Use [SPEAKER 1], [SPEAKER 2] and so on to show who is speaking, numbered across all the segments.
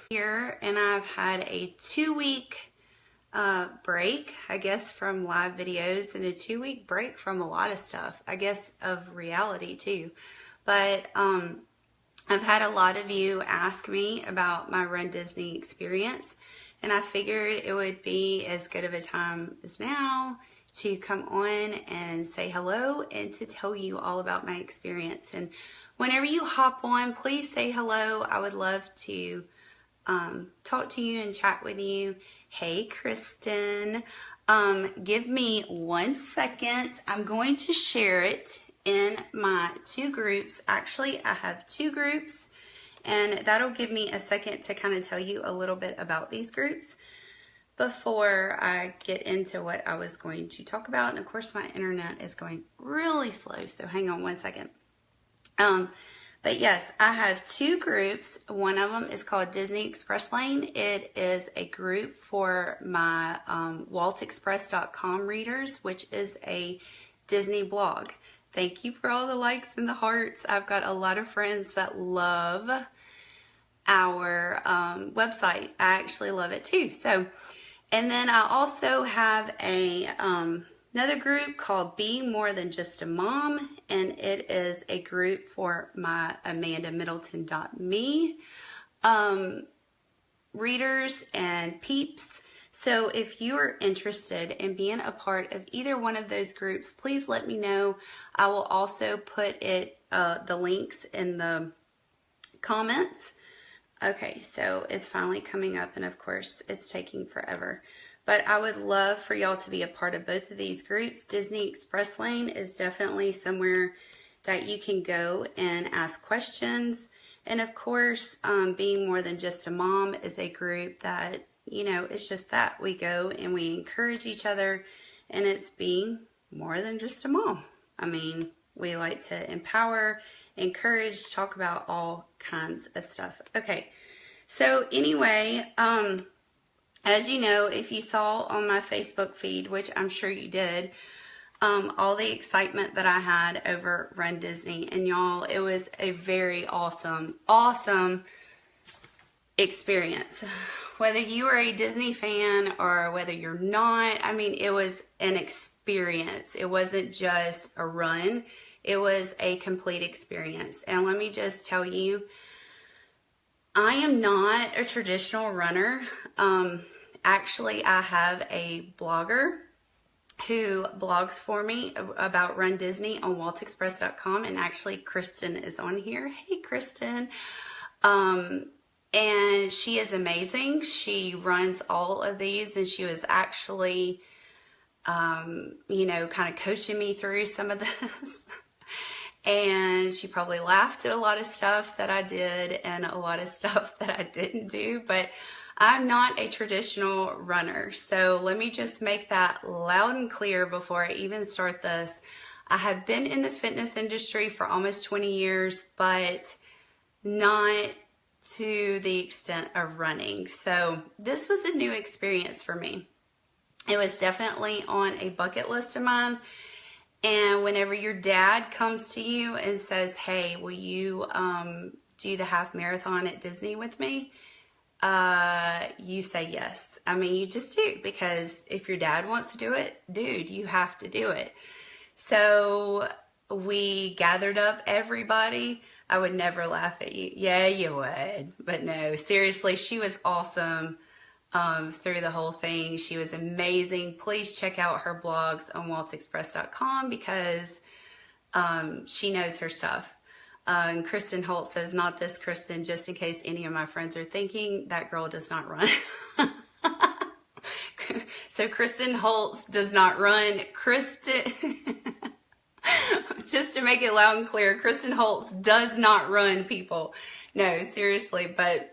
[SPEAKER 1] Here, and I've had a 2-week break, I guess, from live videos, and a 2-week break from a lot of stuff, I guess, of reality too. But I've had a lot of you ask me about my Run Disney experience, and I figured it would be as good of a time as now to come on and say hello and to tell you all about my experience. And whenever you hop on, please say hello. I would love to talk to you and chat with you. Hey, Kristen. Give me 1 second. I'm going to share it in my 2 groups. Actually, I have 2 groups, and that'll give me a second to kind of tell you a little bit about these groups before I get into what I was going to talk about. And of course, my internet is going really slow, so hang on 1 second. But yes, I have 2 groups. One of them is called Disney Express Lane. It is a group for my WaltExpress.com readers, which is a Disney blog. Thank you for all the likes and the hearts. I've got a lot of friends that love our website. I actually love it too. So, and then I also have a another group called Be More Than Just a Mom, and it is a group for my AmandaMiddleton.me readers and peeps. So if you are interested in being a part of either one of those groups, please let me know. I will also put the links in the comments. Okay, so it's finally coming up, and of course it's taking forever. But I would love for y'all to be a part of both of these groups. Disney Express Lane is definitely somewhere that you can go and ask questions. And of course, Being More Than Just a Mom is a group that, you know, it's just that we go and we encourage each other, and it's being more than just a mom. I mean, we like to empower, encourage, talk about all kinds of stuff. Okay, so anyway, as you know, if you saw on my Facebook feed, which I'm sure you did, all the excitement that I had over Run Disney, and y'all, it was a very awesome experience. Whether you are a Disney fan or whether you're not, I mean, it was an experience. It wasn't just a run. It was a complete experience. And let me just tell you, I am not a traditional runner. Actually, I have a blogger who blogs for me about Run Disney on WaltExpress.com, and actually Kristen is on here. Hey, Kristen. And she is amazing. She runs all of these, and she was actually, you know, kind of coaching me through some of this. And she probably laughed at a lot of stuff that I did and a lot of stuff that I didn't do, but I'm not a traditional runner. So let me just make that loud and clear before I even start this. I have been in the fitness industry for almost 20 years, but not to the extent of running. So this was a new experience for me. It was definitely on a bucket list of mine. And whenever your dad comes to you and says, hey, will you do the half marathon at Disney with me? You say yes. I mean, you just do, because if your dad wants to do it, dude, you have to do it. So we gathered up everybody. I would never laugh at you. Yeah, you would. But no, seriously, she was awesome through the whole thing. She was amazing. Please check out her blogs on WaltExpress.com because she knows her stuff. And Kristen Holt says, not this Kristen, just in case any of my friends are thinking, that girl does not run. So Kristen Holt does not run. Kristen... Just to make it loud and clear, Kristen Holtz does not run, people. No, seriously. But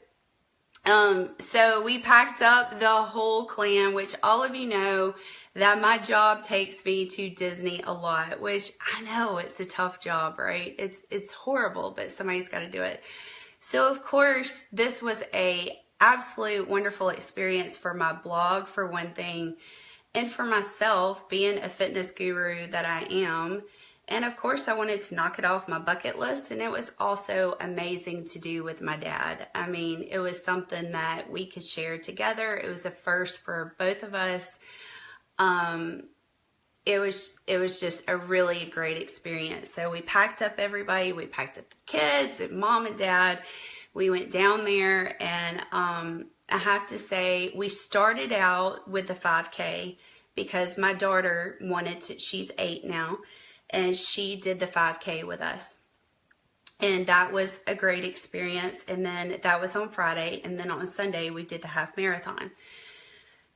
[SPEAKER 1] so we packed up the whole clan, which all of you know that my job takes me to Disney a lot, which I know it's a tough job, right? It's horrible, but somebody's got to do it. So of course, this was a absolute wonderful experience for my blog, for one thing, and for myself, being a fitness guru that I am, And of course, I wanted to knock it off my bucket list, and it was also amazing to do with my dad. I mean, it was something that we could share together. It was a first for both of us. It was just a really great experience. So we packed up everybody. We packed up the kids and mom and dad. We went down there, and I have to say, we started out with the 5K because my daughter wanted to. She's 8 now. And she did the 5K with us. And that was a great experience. And then that was on Friday. And then on Sunday, we did the half marathon.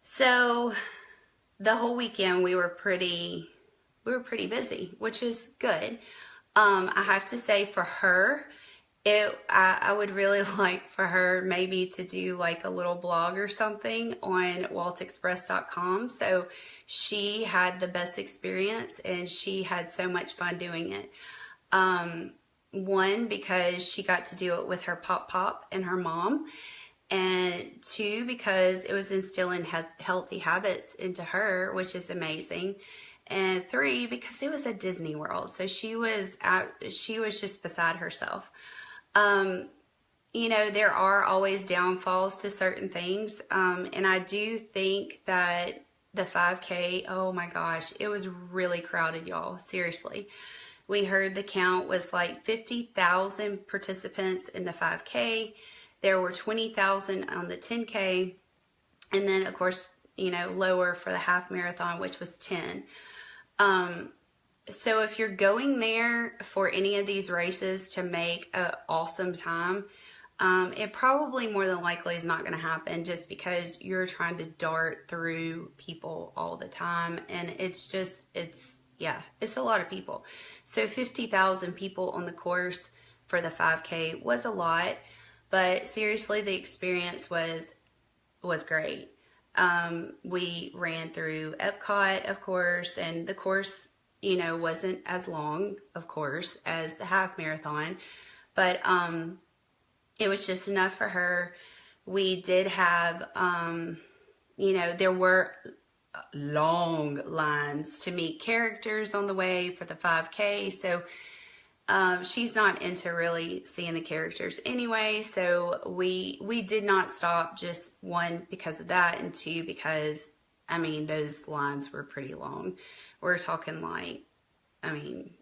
[SPEAKER 1] So the whole weekend, we were pretty busy, which is good. I have to say, for her, I would really like for her maybe to do like a little blog or something on waltexpress.com. So she had the best experience, and she had so much fun doing it. One, because she got to do it with her pop and her mom. And 2, because it was instilling healthy habits into her, which is amazing. And 3, because it was at Disney World. So she was just beside herself. You know, there are always downfalls to certain things. And I do think that the 5K, oh my gosh, it was really crowded, y'all. Seriously. We heard the count was like 50,000 participants in the 5K. There were 20,000 on the 10K. And then, of course, you know, lower for the half marathon, which was 10. So if you're going there for any of these races to make an awesome time, it probably more than likely is not going to happen, just because you're trying to dart through people all the time. And it's a lot of people. So 50,000 people on the course for the 5K was a lot, but seriously, the experience was great. We ran through Epcot, of course, and the course, you know, wasn't as long, of course, as the half marathon, but it was just enough for her. We did have, you know, there were long lines to meet characters on the way for the 5K, so she's not into really seeing the characters anyway, so we did not stop, just 1, because of that, and 2, because, I mean, those lines were pretty long. We're talking like, I mean,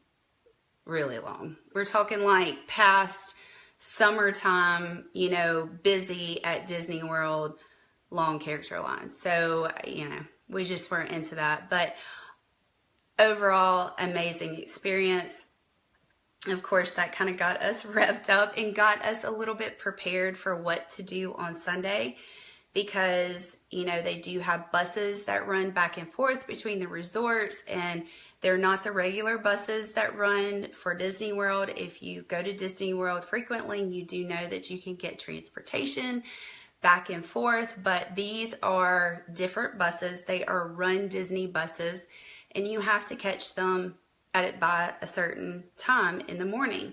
[SPEAKER 1] really long. We're talking like past summertime, you know, busy at Disney World, long character lines. So, you know, we just weren't into that. But overall, amazing experience. Of course, that kind of got us revved up and got us a little bit prepared for what to do on Sunday, because, you know, they do have buses that run back and forth between the resorts, and they're not the regular buses that run for Disney World. If you go to Disney World frequently, you do know that you can get transportation back and forth, but these are different buses. They are runDisney buses, and you have to catch them by a certain time in the morning.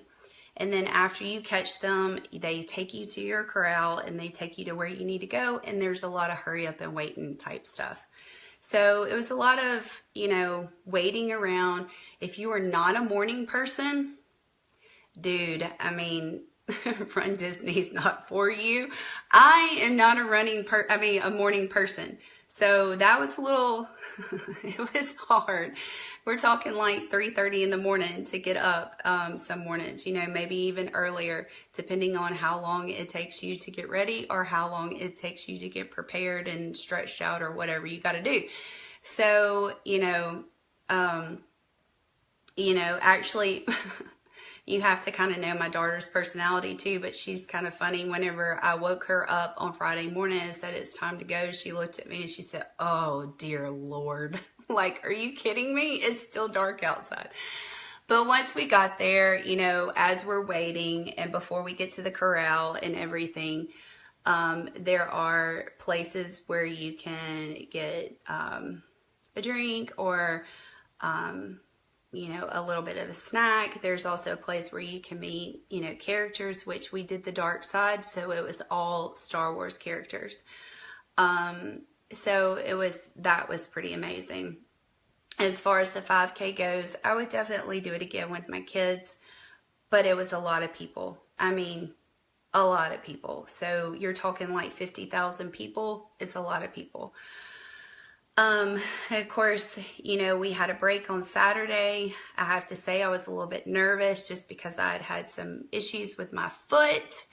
[SPEAKER 1] And then after you catch them, they take you to your corral and they take you to where you need to go. And there's a lot of hurry up and waiting type stuff. So it was a lot of, you know, waiting around. If you are not a morning person, dude, I mean, runDisney's not for you. I am not a morning person. So that was a little, it was hard. We're talking like 3:30 in the morning to get up some mornings, you know, maybe even earlier, depending on how long it takes you to get ready or how long it takes you to get prepared and stretched out or whatever you got to do. So, actually, you have to kind of know my daughter's personality too, but she's kind of funny. Whenever I woke her up on Friday morning and said it's time to go, she looked at me and she said, "Oh, dear Lord." Like, are you kidding me? It's still dark outside. But once we got there, you know, as we're waiting and before we get to the corral and everything, there are places where you can get a drink or, you know, a little bit of a snack. There's also a place where you can meet, you know, characters, which we did the dark side. So it was all Star Wars characters. So that was pretty amazing. as far as the 5K goes, I would definitely do it again with my kids, but it was a lot of people. I mean, a lot of people. So you're talking like 50,000 people. It's a lot of people. Of course, you know, we had a break on Saturday. I have to say I was a little bit nervous just because I had had some issues with my foot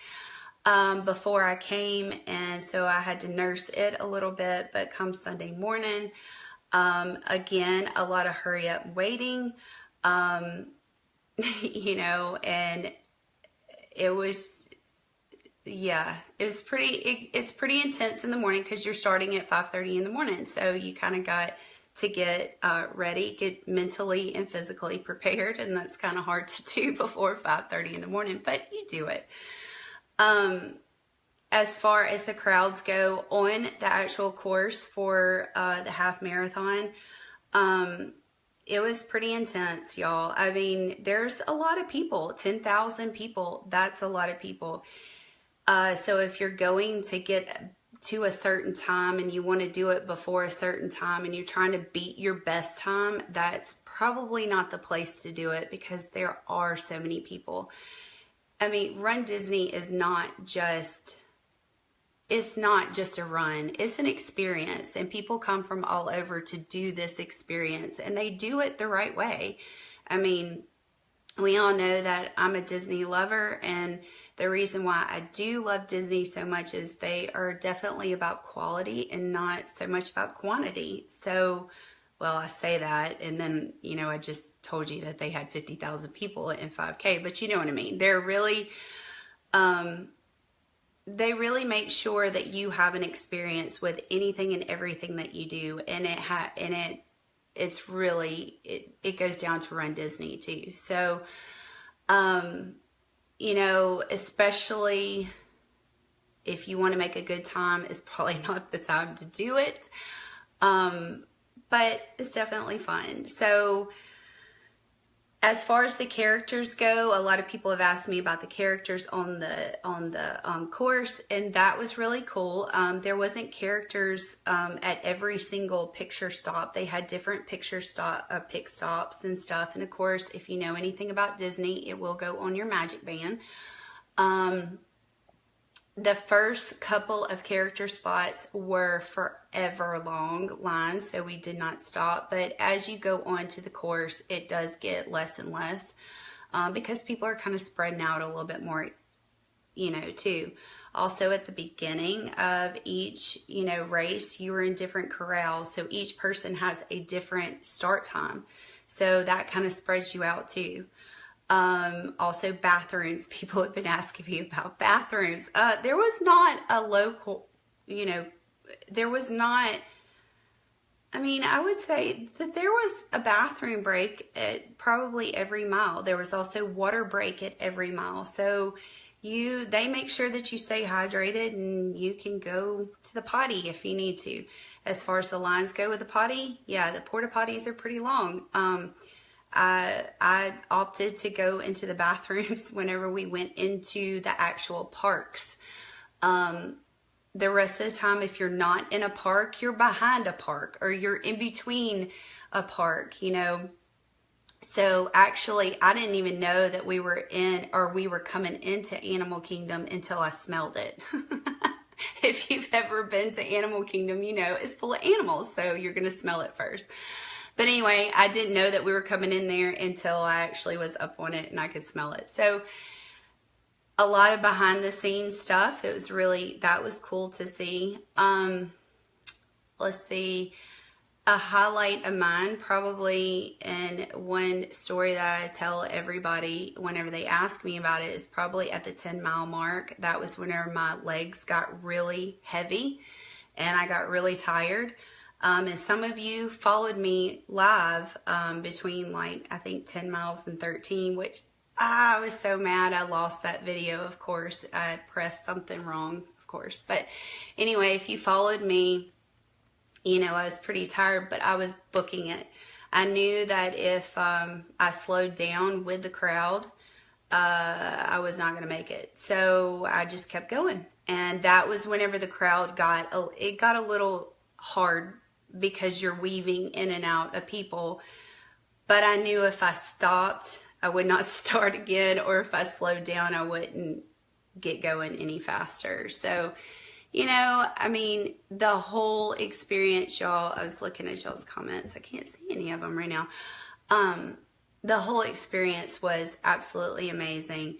[SPEAKER 1] before I came, and so I had to nurse it a little bit. But come Sunday morning, again, a lot of hurry up waiting, you know, and it was, yeah, it was it's pretty intense in the morning because you're starting at 5:30 in the morning. So you kind of got to get ready, get mentally and physically prepared. And that's kind of hard to do before 5:30 in the morning, but you do it. As far as the crowds go on the actual course for the half marathon, it was pretty intense, y'all. I mean, there's a lot of people, 10,000 people. That's a lot of people. So if you're going to get to a certain time and you want to do it before a certain time and you're trying to beat your best time, that's probably not the place to do it because there are so many people. I mean, Run Disney is not just, it's not just a run. It's an experience, and people come from all over to do this experience, and they do it the right way. I mean, we all know that I'm a Disney lover, and the reason why I do love Disney so much is they are definitely about quality and not so much about quantity. So, well, I say that, and then, you know, I just told you that they had 50,000 people in 5K, but you know what I mean. They're really, they really make sure that you have an experience with anything and everything that you do, and it's really, it goes down to Run Disney too. So, you know, especially if you want to make a good time, it's probably not the time to do it. But it's definitely fun. So as far as the characters go, a lot of people have asked me about the characters on the course, and that was really cool. There wasn't characters at every single picture stop. They had different pick stops and stuff. And of course, if you know anything about Disney, it will go on your Magic Band. The first couple of character spots were forever long lines, so we did not stop. But as you go on to the course, it does get less and less because people are kind of spreading out a little bit more, you know, too. Also, at the beginning of each, you know, race, you were in different corrals, so each person has a different start time. So that kind of spreads you out too. Also bathrooms. People have been asking me about bathrooms. There was not a local, you know, there was not, I mean, I would say that there was a bathroom break at probably every mile. There was also water break at every mile. So they make sure that you stay hydrated and you can go to the potty if you need to. As far as the lines go with the potty, yeah, the porta potties are pretty long. I opted to go into the bathrooms whenever we went into the actual parks. The rest of the time, if you're not in a park, you're behind a park or you're in between a park, you know. So actually, I didn't even know that we were coming into Animal Kingdom until I smelled it. If you've ever been to Animal Kingdom, you know it's full of animals, so you're going to smell it first. But anyway, I didn't know that we were coming in there until I actually was up on it and I could smell it. So a lot of behind the scenes stuff. It was really, that was cool to see. Let's see, a highlight of mine probably, and one story that I tell everybody whenever they ask me about it, is probably at the 10-mile mark. That was whenever my legs got really heavy and I got really tired. And some of you followed me live between, like, I think 10 miles and 13, which I was so mad I lost that video, of course. I pressed something wrong, of course. But anyway, if you followed me, you know, I was pretty tired, but I was booking it. I knew that if I slowed down with the crowd, I was not going to make it. So I just kept going. And that was whenever the crowd got a little hard because you're weaving in and out of people. But I knew if I stopped, I would not start again, or if I slowed down, I wouldn't get going any faster. So, you know, I mean, the whole experience, y'all, I was looking at y'all's comments. I can't see any of them right now. The whole experience was absolutely amazing.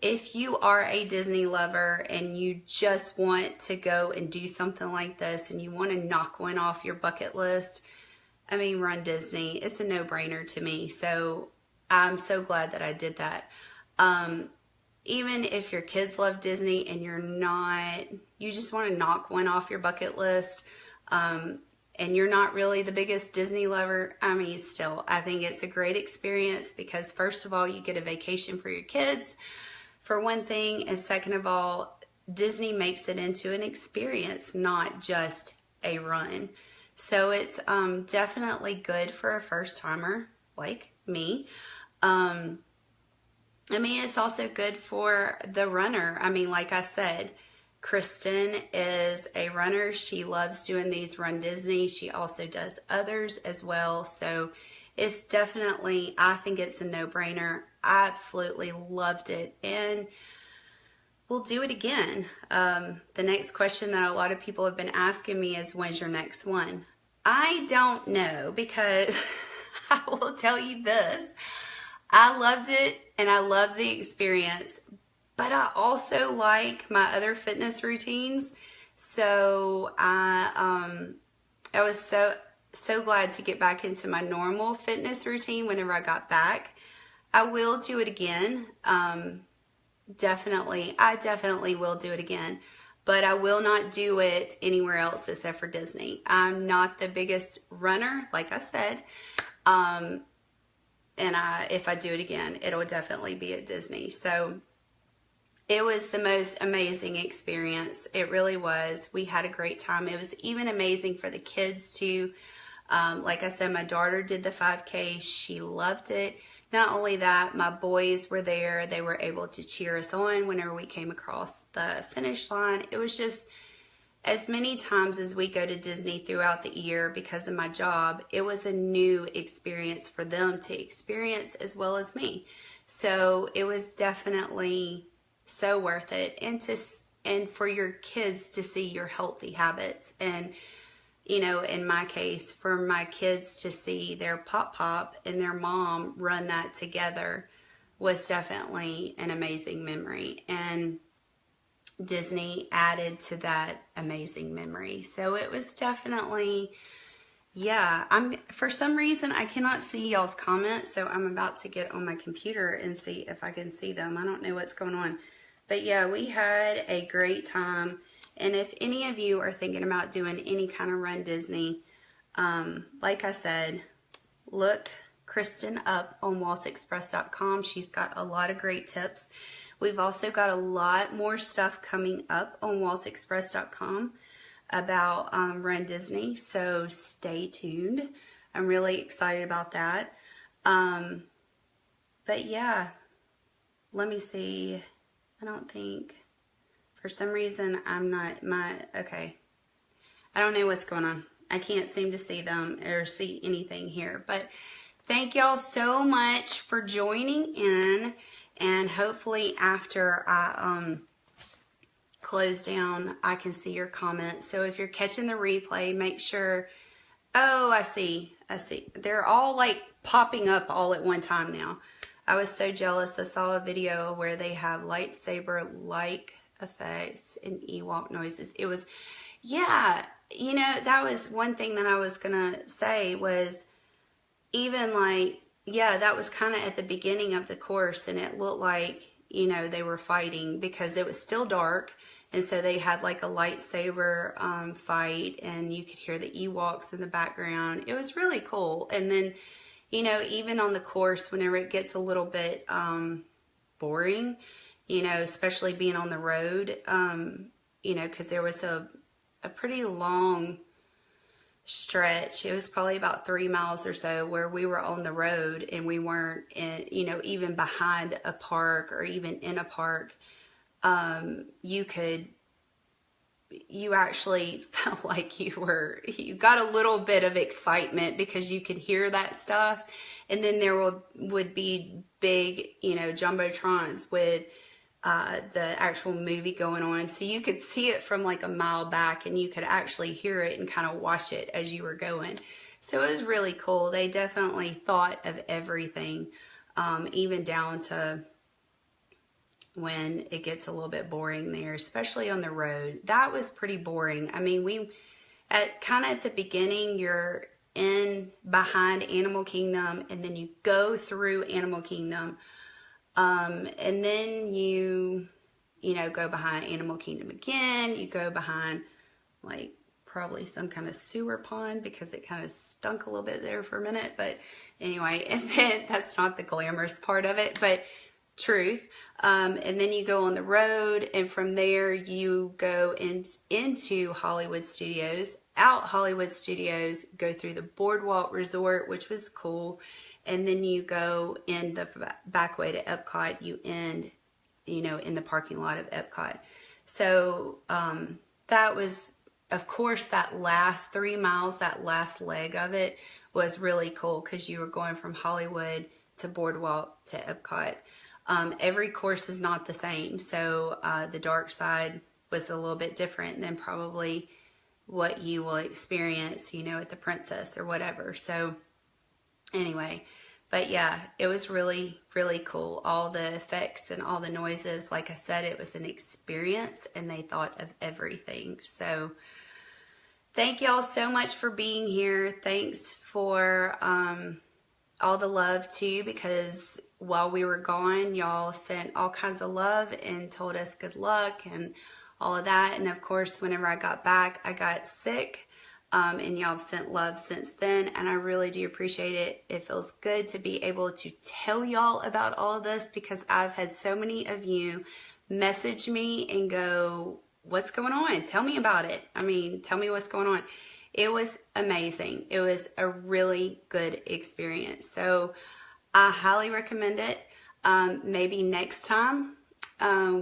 [SPEAKER 1] If you are a Disney lover and you just want to go and do something like this and you want to knock one off your bucket list, I mean, Run Disney, it's a no-brainer to me. So I'm so glad that I did that. Even if your kids love Disney and you just want to knock one off your bucket list, and you're not really the biggest Disney lover, I mean, still, I think it's a great experience because first of all, you get a vacation for your kids, for one thing, and second of all, Disney makes it into an experience, not just a run. So it's definitely good for a first timer like me. I mean, it's also good for the runner. I mean, like I said, Kristen is a runner. She loves doing these Run Disney. She also does others as well. So it's definitely, I think it's a no-brainer. I absolutely loved it. And we'll do it again. The next question that a lot of people have been asking me is, when's your next one? I don't know, because I will tell you this. I loved it and I love the experience, but I also like my other fitness routines. So I was so glad to get back into my normal fitness routine whenever I got back. I will do it again. I definitely will do it again, but I will not do it anywhere else except for Disney. I'm not the biggest runner, like I said. And if I do it again, it'll definitely be at Disney. So it was the most amazing experience. It really was. We had a great time. It was even amazing for the kids too. Like I said, my daughter did the 5K. She loved it. Not only that, my boys were there. They were able to cheer us on whenever we came across the finish line. It was just, as many times as we go to Disney throughout the year because of my job, it was a new experience for them to experience as well as me. So it was definitely so worth it. And for your kids to see your healthy habits. And, you know, in my case, for my kids to see their pop and their mom run that together was definitely an amazing memory. And Disney added to that amazing memory. So it was definitely, yeah, for some reason I cannot see y'all's comments, so I'm about to get on my computer and see if I can see them. I don't know what's going on. But yeah, we had a great time. And if any of you are thinking about doing any kind of Run Disney, like I said, look Kristen up on waltzexpress.com. She's got a lot of great tips. We've also got a lot more stuff coming up on waltzexpress.com about Run Disney, so stay tuned. I'm really excited about that. But yeah, let me see. I don't think, for some reason, okay. I don't know what's going on. I can't seem to see them or see anything here. But thank y'all so much for joining in. And hopefully after I close down, I can see your comments. So if you're catching the replay, make sure, oh, I see. They're all like popping up all at one time now. I was so jealous. I saw a video where they have lightsaber-like effects and Ewok noises. It was, yeah, you know, that was one thing that I was going to say was even like, yeah, that was kind of at the beginning of the course, and it looked like, you know, they were fighting because it was still dark, and so they had like a lightsaber fight, and you could hear the Ewoks in the background. It was really cool. And then, you know, even on the course, whenever it gets a little bit boring, you know, especially being on the road, you know, because there was a pretty long stretch. It was probably about 3 miles or so where we were on the road and we weren't in, you know, even behind a park or even in a park. You could you actually felt like you got a little bit of excitement because you could hear that stuff. And then there would be big, jumbotrons with the actual movie going on. So you could see it from like a mile back, and you could actually hear it and kind of watch it as you were going. So it was really cool. They definitely thought of everything, even down to when it gets a little bit boring there, especially on the road. That was pretty boring. I mean, at the beginning, you're in behind Animal Kingdom, and then you go through Animal Kingdom, and then you go behind Animal Kingdom again. You go behind like probably some kind of sewer pond because it kind of stunk a little bit there for a minute. But anyway, and then that's not the glamorous part of it, but truth. And then you go on the road, and from there you go into Hollywood Studios, out Hollywood Studios, go through the Boardwalk Resort, which was cool. And then you go in the back way to Epcot. You end, in the parking lot of Epcot. So that was, of course, that last 3 miles, that last leg of it was really cool because you were going from Hollywood to Boardwalk to Epcot. Every course is not the same. So the dark side was a little bit different than probably what you will experience, at the Princess or whatever. So anyway, but yeah, it was really, really cool. All the effects and all the noises, like I said, it was an experience, and they thought of everything. So thank y'all so much for being here. Thanks for all the love too, because while we were gone, y'all sent all kinds of love and told us good luck and all of that. And of course, whenever I got back, I got sick, and y'all have sent love since then, and I really do appreciate it. It feels good to be able to tell y'all about all of this, because I've had so many of you message me and go, what's going on? Tell me about it. I mean, tell me what's going on. It was amazing. It was a really good experience. So I highly recommend it. Maybe next time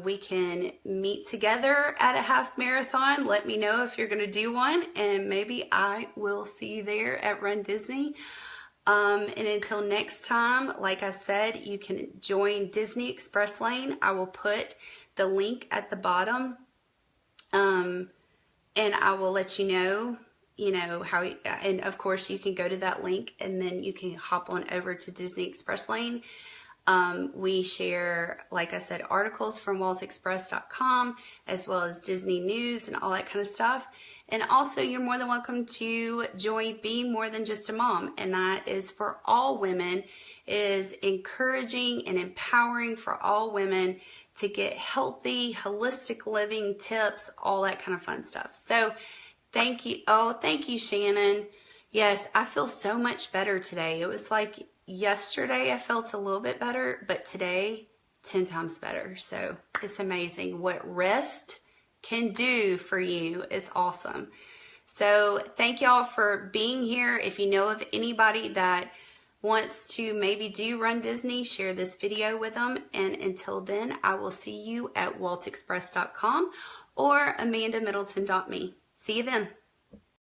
[SPEAKER 1] we can meet together at a half marathon. Let me know if you're going to do one, and maybe I will see you there at Run Disney. And until next time, like I said, you can join Disney Express Lane. I will put the link at the bottom, and I will let you know how, and of course you can go to that link, and then you can hop on over to Disney Express Lane. We share, like I said, articles from WaltExpress.com, as well as Disney news and all that kind of stuff. And also, you're more than welcome to join Being More Than Just a Mom, and that is for all women. It is encouraging and empowering for all women to get healthy, holistic living tips, all that kind of fun stuff. So thank you. Oh, thank you, Shannon. Yes, I feel so much better today. It was like yesterday I felt a little bit better, but today 10 times better. So it's amazing what rest can do for you. It's awesome. So thank y'all for being here. If you know of anybody that wants to maybe do Run Disney, share this video with them. And until then, I will see you at WaltExpress.com or AmandaMiddleton.me. See you then.